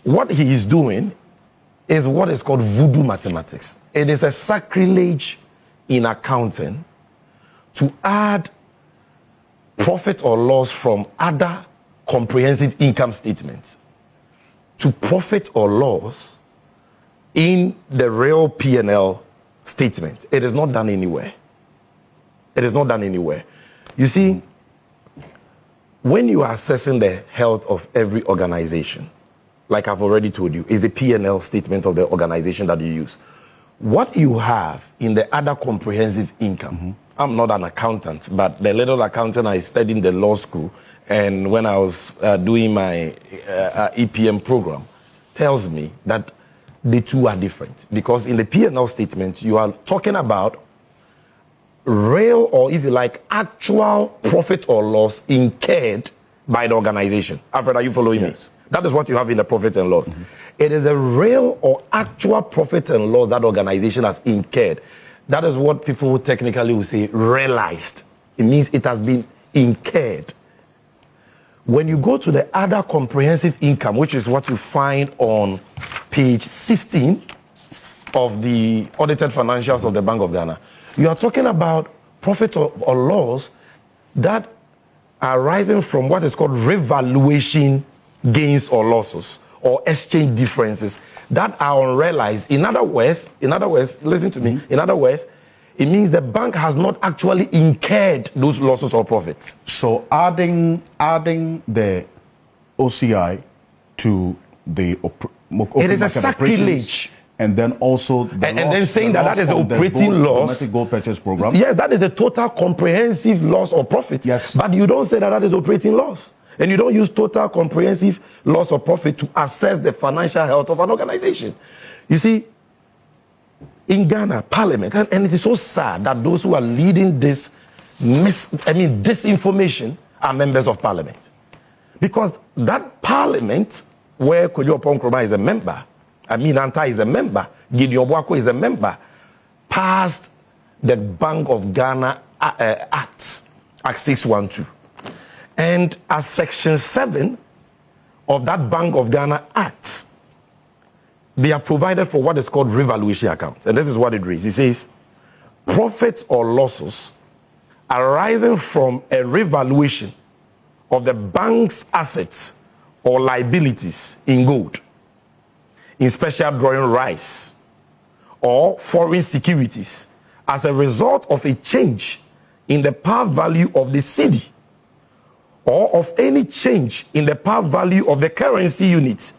what he is doing is what is called voodoo mathematics. It is a sacrilege in accounting to add profit or loss from other comprehensive income statements to profit or loss in the real P&L statement. It is not done anywhere. It is not done anywhere. You see, when you are assessing the health of every organization, like I've already told you, is the P&L statement of the organization that you use. What you have in the other comprehensive income, I'm not an accountant, but the little accountant I studied in the law school, and when I was doing my EPM program, tells me that the two are different. Because in the P&L statement, you are talking about real, or if you like, actual profit or loss incurred by the organization. Alfred, are you following me? That is what you have in the profit and loss. It is a real or actual profit and loss that organization has incurred. That is what people technically will say realized. It means it has been incurred. When you go to the other comprehensive income, which is what you find on page 16 of the audited financials of the Bank of Ghana, you are talking about profit or loss that are arising from what is called revaluation gains or losses or exchange differences that are unrealized. In other words, listen to me. In other words, it means the bank has not actually incurred those losses or profits. So adding the OCI to the it is a sacrilege. And then also and then saying that is the operating loss. Domestic gold purchase program. Yes, that is the total comprehensive loss or profit. Yes. But you don't say that is operating loss. And you don't use total comprehensive loss or profit to assess the financial health of an organization. You see, in Ghana, Parliament, and it is so sad that those who are leading this disinformation are members of Parliament. Because that Parliament, where Kojo Oppong Nkrumah is a member, Anta is a member, Gideon Boako is a member, passed the Bank of Ghana Act 612. And as Section 7 of that Bank of Ghana Act, they are provided for what is called revaluation accounts. And this is what it reads. It says, profits or losses arising from a revaluation of the bank's assets or liabilities in gold, in special drawing rights, or foreign securities as a result of a change in the par value of the cedi, or of any change in the par value of the currency unit